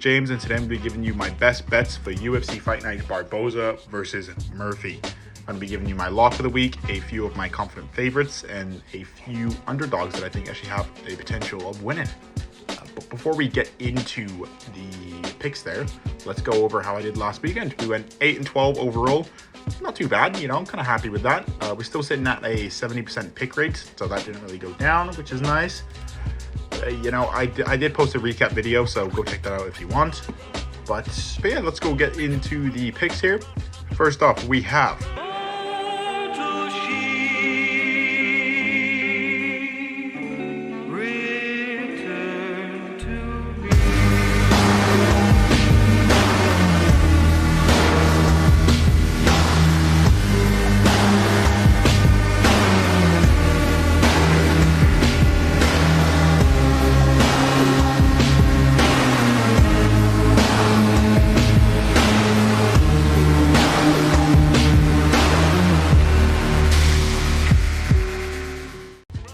James, and today I'm going to be giving you my best bets for UFC Fight Night Barboza versus Murphy. I'm going to be giving you my lock of the week, a few of my confident favorites, and a few underdogs that I think actually have a potential of winning. But before we get into the picks there, let's go over how I did last weekend. We went 8-12 overall. Not too bad, you know, I'm kind of happy with that. We're still sitting at a 70% pick rate, so that didn't really go down, which is nice. You know, I did post a recap video, so go check that out if you want. But yeah, let's go get into the picks here. First off, we have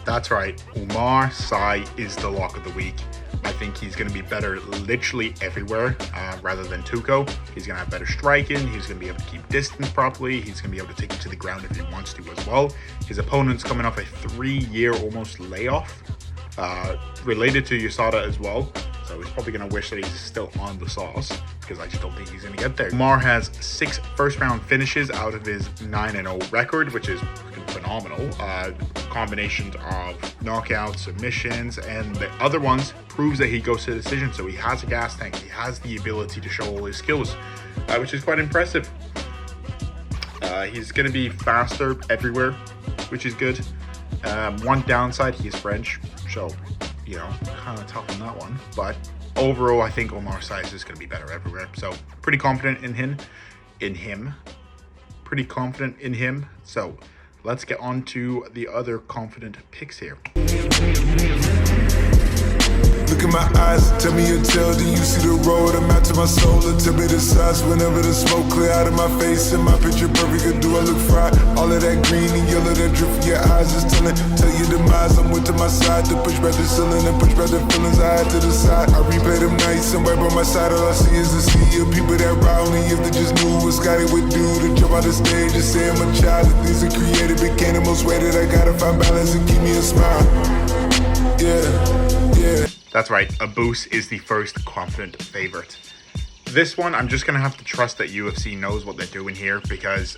That's right, Umar Sy is the lock of the week. I think he's going to be better literally everywhere rather than Tuco. He's going to have better striking. He's going to be able to keep distance properly. He's going to be able to take it to the ground if he wants to as well. His opponent's coming off a 3-year almost layoff related to USADA as well. So he's probably going to wish that he's still on the sauce because I just don't think he's going to get there. Umar has 6 first-round finishes out of his 9-0 record, which is phenomenal. Combinations of knockouts, submissions, and the other ones proves that he goes to decision. So he has a gas tank. He has the ability to show all his skills, which is quite impressive. He's going to be faster everywhere, which is good. One downside, he is French, so you know, kind of tough on that one. But overall, I think Umar Sy is going to be better everywhere. So pretty confident in him. Pretty confident in him. So let's get on to the other confident picks here. Look in my eyes, tell me your tale, do you see the road? I'm out to my soul, and tell me the size. Whenever the smoke clear out of my face and my picture perfect, or do I look fried? All of that green and yellow that drip from your eyes is telling, tell your demise. I'm with to my side to push back the ceiling and push back the feelings I had to the side. I replay them nights and right by my side, all I see is the sea of people that ride me. If they just knew what Scotty would do to jump out the stage and say I'm a child. The things are created became the most way that I gotta find balance and keep me a smile. Yeah. That's right, Abus is the first confident favorite. This one, I'm just going to have to trust that UFC knows what they're doing here because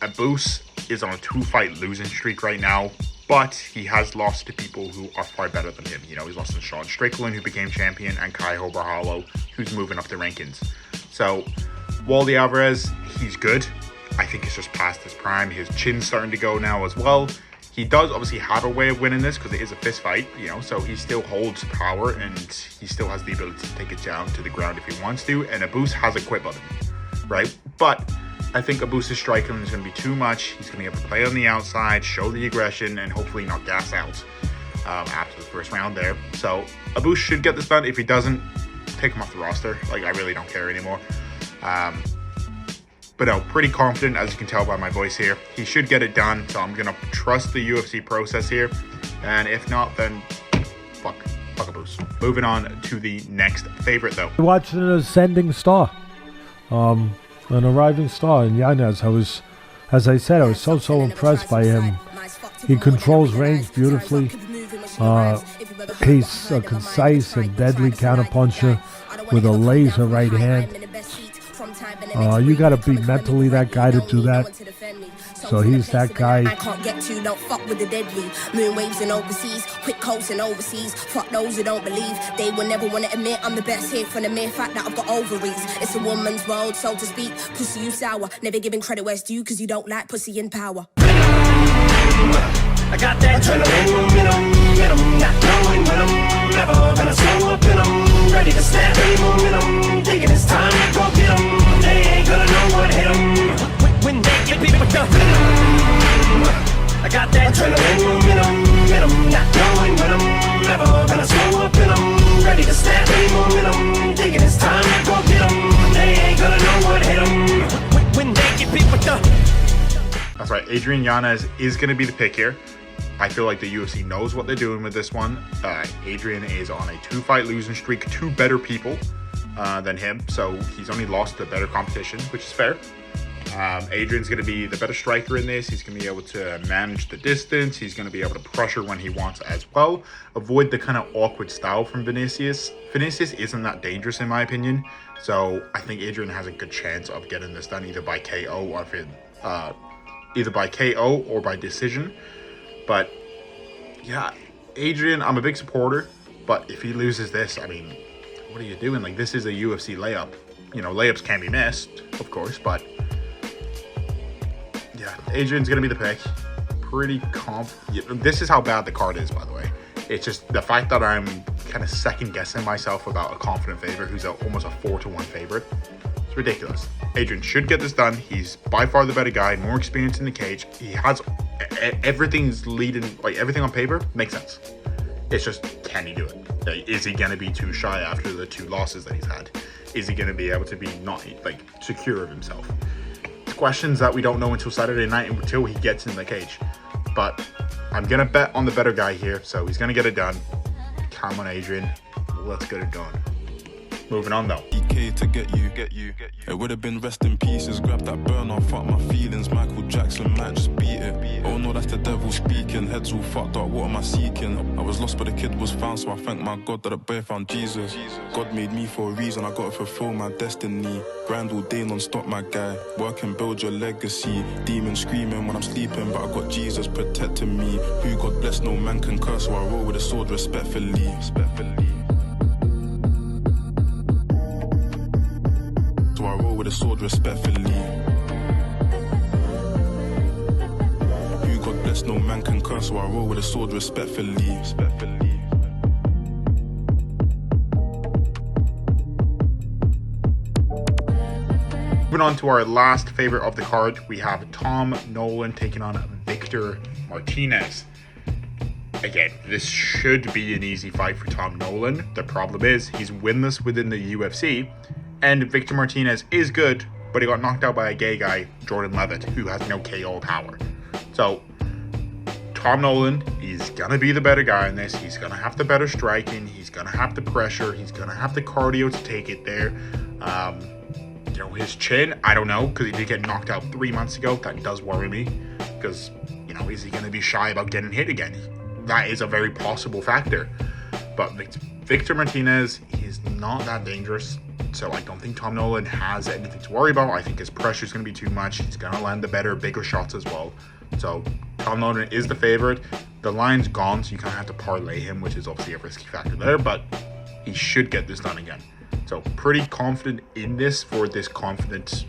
Abus is on a 2-fight losing streak right now, but he has lost to people who are far better than him. You know, he's lost to Sean Strickland, who became champion, and Kai Barboza, who's moving up the rankings. So, Waldy Alvarez, he's good. I think he's just past his prime. His chin's starting to go now as well. He does obviously have a way of winning this because it is a fist fight, you know, so he still holds power and he still has the ability to take it down to the ground if he wants to. And Abus has a quit button, right? But I think Abus' striking is going to be too much. He's going to be able to play on the outside, show the aggression, and hopefully not gas out after the first round there. So Abus should get this done. If he doesn't, take him off the roster. Like, I really don't care anymore. But no, pretty confident, as you can tell by my voice here. He should get it done, so I'm going to trust the UFC process here. And if not, then fuck Abus. Moving on to the next favorite, though. I watched an ascending star, an arriving star in Yanez. As I said, I was so impressed by him. He controls range beautifully. He's a concise and deadly counterpuncher with a laser right hand. You gotta be mentally that guy to do that. So he's that guy. I can't get to, don't fuck with the deadly. Moon waves and overseas, quick coats and overseas. Fuck those who don't believe. They will never want to admit I'm the best here for the mere fact that I've got ovaries. It's a woman's world, so to speak. Pussy, you sour. Never giving credit where it's due, cause you don't like pussy in power. I got that adrenaline in 'em, not knowing when I'm never gonna slow up in 'em. Ready to snap any momentum, thinking it's time to go get 'em. They ain't gonna know what hit 'em when they get beat with the venom. I got that adrenaline in 'em, not knowing when I'm never gonna slow up in 'em. Ready to snap any momentum, thinking it's time to go get 'em. They ain't gonna know what hit 'em when they get beat with the. That's right, Adrian Yanez is going to be the pick here. I feel like the UFC knows what they're doing with this one. Adrian is on a 2-fight losing streak to better people. than him, so he's only lost to better competition, which is fair. Adrian's going to be the better striker in this. He's going to be able to manage the distance. He's going to be able to pressure when he wants as well. Avoid the kind of awkward style from Vinicius. Vinicius isn't that dangerous in my opinion. So I think Adrian has a good chance of getting this done either by KO or by decision. But yeah, Adrian, I'm a big supporter. But if he loses this, I mean, what are you doing? Like, this is a UFC layup. You know, layups can be missed, of course, but yeah, Adrian's going to be the pick. Pretty this is how bad the card is, by the way. It's just the fact that I'm kind of second guessing myself about a confident favorite who's almost a 4-1 favorite. It's ridiculous. Adrian should get this done. He's by far the better guy, more experience in the cage. He has everything's leading, like everything on paper makes sense. It's just, can he do it? Is he going to be too shy after the 2 losses that he's had? Is he going to be able to be not like secure of himself? Questions that we don't know until Saturday night until he gets in the cage. But I'm gonna bet on the better guy here, so he's gonna get it done. Come on, Adrian, let's get it done. Moving on though. EK to get you. It would have been rest in pieces. Grab that burner, fuck my feelings. Michael Jackson might just beat it. Oh no, that's the devil speaking. Heads all fucked up, what am I seeking? I was lost but the kid was found, so I thank my God that the boy found Jesus. God made me for a reason, I gotta fulfill my destiny. Grind all day non-stop, my guy. Work and build your legacy. Demons screaming when I'm sleeping, but I got Jesus protecting me. Who God bless, no man can curse, so I roll with a sword respectfully. So I roll with a sword respectfully. Who God bless, no man can curse, so I roll with a sword respectfully. Moving on to our last favorite of the card, we have Tom Nolan taking on Victor Martinez. Again, this should be an easy fight for Tom Nolan. The problem is he's winless within the UFC, and Victor Martinez is good, but he got knocked out by a gay guy, Jordan Levitt, who has no KO power. So Tom Nolan, he's gonna be the better guy in this. He's gonna have the better striking. He's gonna have the pressure. He's gonna have the cardio to take it there. You know, his chin, I don't know, because he did get knocked out 3 months ago. That does worry me, because, you know, is he going to be shy about getting hit again? That is a very possible factor. But Victor Martinez, he's not that dangerous, so I don't think Tom Nolan has anything to worry about. I think his pressure is going to be too much. He's going to land the better, bigger shots as well. So Tom Nolan is the favorite. The line's gone, so you kind of have to parlay him, which is obviously a risky factor there, but he should get this done again. So pretty confident in this for this confident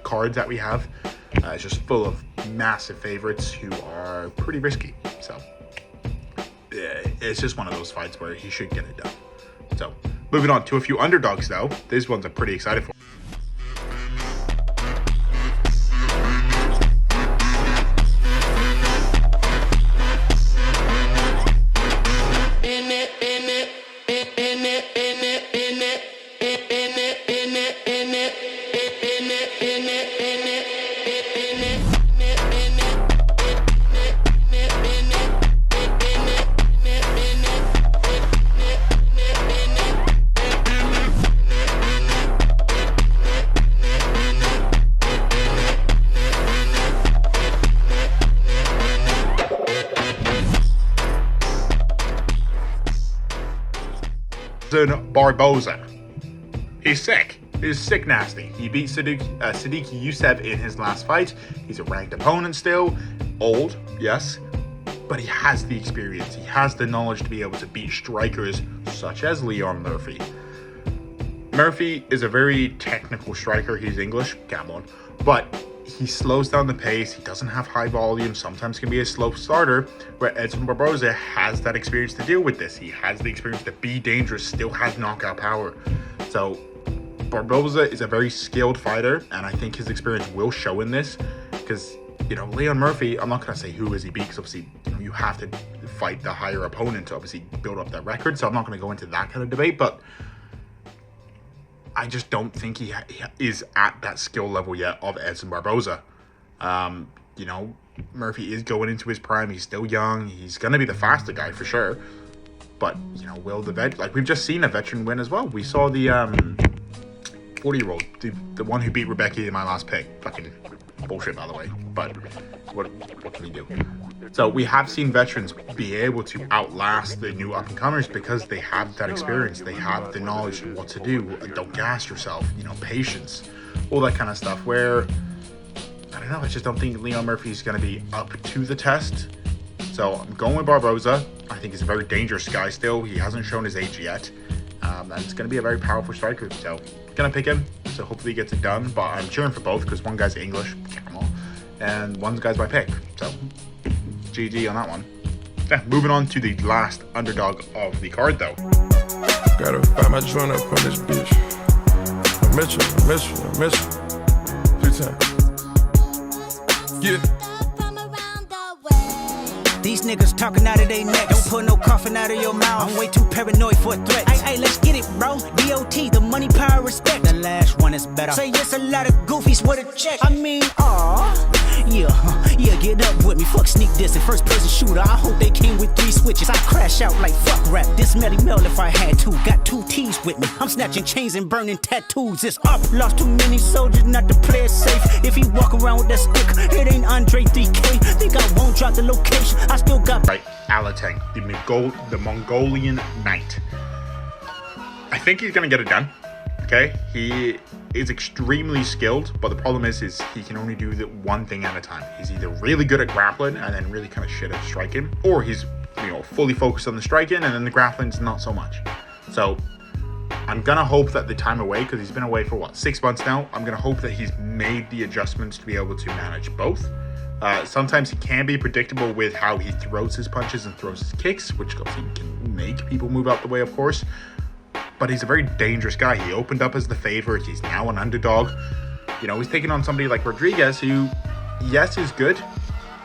card that we have. It's just full of massive favorites who are pretty risky. So it's just one of those fights where he should get it done. So moving on to a few underdogs though. These ones I'm pretty excited for. Barboza. He's sick. He's sick nasty. He beat Sadiq Youssef in his last fight. He's a ranked opponent still. Old, yes. But he has the experience. He has the knowledge to be able to beat strikers such as Leon Murphy. Murphy is a very technical striker. He's English, come on. But he slows down the pace. He doesn't have high volume. Sometimes can be a slow starter, where Edson Barboza has that experience to deal with this. He has the experience to be dangerous, still has knockout power. So Barboza is a very skilled fighter, and I think his experience will show in this, because, you know, Leon Murphy, I'm not going to say who is he beat, because obviously, you know, you have to fight the higher opponent to obviously build up that record, so I'm not going to go into that kind of debate, but I just don't think he is at that skill level yet of Edson Barboza. You know, Murphy is going into his prime. He's still young. He's going to be the faster guy for sure. But, you know, will the vet, like we've just seen a veteran win as well. We saw the 40-year-old, the one who beat Rebecca in my last pick. Fucking bullshit, by the way. But what can we do? So we have seen veterans be able to outlast the new up-and-comers because they have that experience. They have the knowledge of what to do. Don't gas yourself. You know, patience, all that kind of stuff. Where I don't know. I just don't think Leon Murphy's going to be up to the test. So I'm going with Barboza. I think he's a very dangerous guy still. He hasn't shown his age yet. And it's going to be a very powerful striker. So going to pick him. So hopefully he gets it done. But I'm cheering for both because one guy's English, and one guy's my pick. So GG on that one. Yeah, moving on to the last underdog of the card though. Gotta find my joint up on this bitch. I miss you. 2 times. Yeah. These niggas talking out of their neck. Don't put no coffin out of your mouth. I'm way too paranoid for a threat. Hey, let's get it, bro. DOT, the money, power, respect. The last one is better. Say yes, a lot of goofies with a check. I mean, yeah, get up with me. Fuck sneak this and first person shooter. I hope they came with 3 switches. I crash out like fuck rap. This Melly Mel if I had to. Got 2 T's with me. I'm snatching chains and burning tattoos. It's up. Lost too many soldiers not to play it safe. If he walk around with that stick, it ain't Andre 3K. Think I won't drop the location. I still got right. Alateng, the Mongolian Knight. I think he's gonna get it done. Okay, he is extremely skilled, but the problem is he can only do the one thing at a time. He's either really good at grappling and then really kind of shit at striking, or he's fully focused on the striking and then the grappling's not so much. So I'm gonna hope that the time away, because he's been away for what, 6 months now. I'm gonna hope that he's made the adjustments to be able to manage both. Sometimes he can be predictable with how he throws his punches and throws his kicks, which can make people move out the way, of course. But he's a very dangerous guy. He opened up as the favorite. He's now an underdog. He's taking on somebody like Rodriguez, who, yes, is good.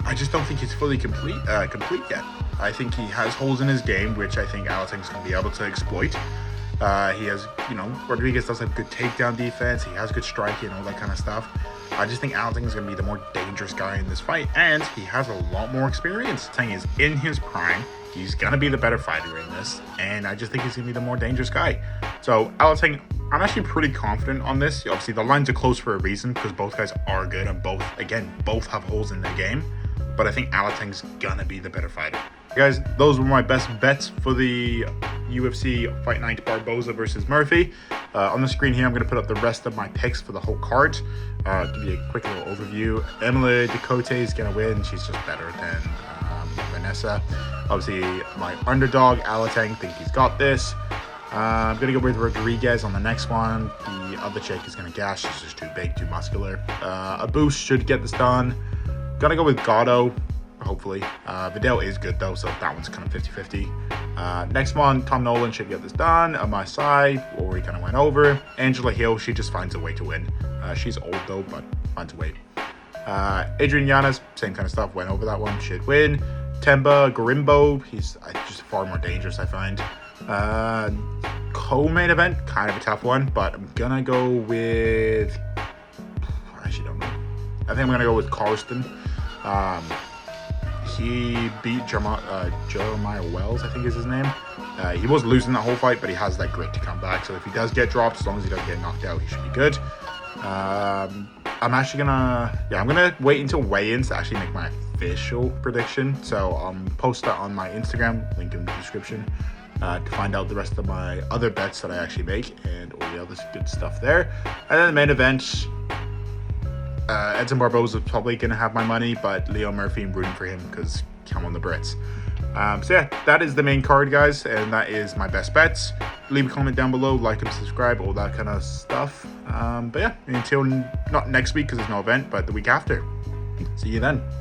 I just don't think he's fully complete yet. I think he has holes in his game, which I think Alateng's going to be able to exploit. He has, Rodriguez does have good takedown defense. He has good striking, all that kind of stuff. I just think Alateng is going to be the more dangerous guy in this fight, and he has a lot more experience. Alateng is in his prime. He's going to be the better fighter in this, and I just think he's going to be the more dangerous guy. So Alateng, I'm actually pretty confident on this. Obviously, the lines are close for a reason because both guys are good and both have holes in their game. But I think Alateng's going to be the better fighter. Guys, those were my best bets for the UFC Fight Night Barboza versus Murphy. On the screen here, I'm going to put up the rest of my picks for the whole card. Give you a quick little overview. Emily Ducote is going to win. She's just better than Vanessa. Obviously, my underdog, Alateng, think he's got this. I'm going to go with Rodriguez on the next one. The other chick is going to gas. She's just too big, too muscular. A boost should get this done. Going to go with Gatto, hopefully. Vidal is good, though, so that one's kind of 50-50. Next one, Tom Nolan should get this done. On my side, Rory kind of went over. Angela Hill, she just finds a way to win. She's old, though, but finds a way. Adrian Yanez, same kind of stuff, went over that one, should win. Temba Garimbo, he's just far more dangerous, I find. Co-main event, kind of a tough one, but I'm gonna go with, I actually don't know. I think I'm gonna go with Carlston. He beat Jeremiah Wells, I think is his name. He was losing that whole fight, but he has that grit to come back. So if he does get dropped, as long as he doesn't get knocked out, he should be good. I'm actually I'm gonna wait until weigh-ins to actually make my official prediction. So I'll post that on my Instagram, link in the description, to find out the rest of my other bets that I actually make and all the other good stuff there. And then the main event, Edson Barboza is probably gonna have my money, but Leo Murphy, I'm rooting for him because come on the Brits. So yeah, that is the main card, guys, and that is my best bets. Leave a comment down below, like and subscribe, all that kind of stuff. But yeah, until not next week because there's no event, but the week after. See you then.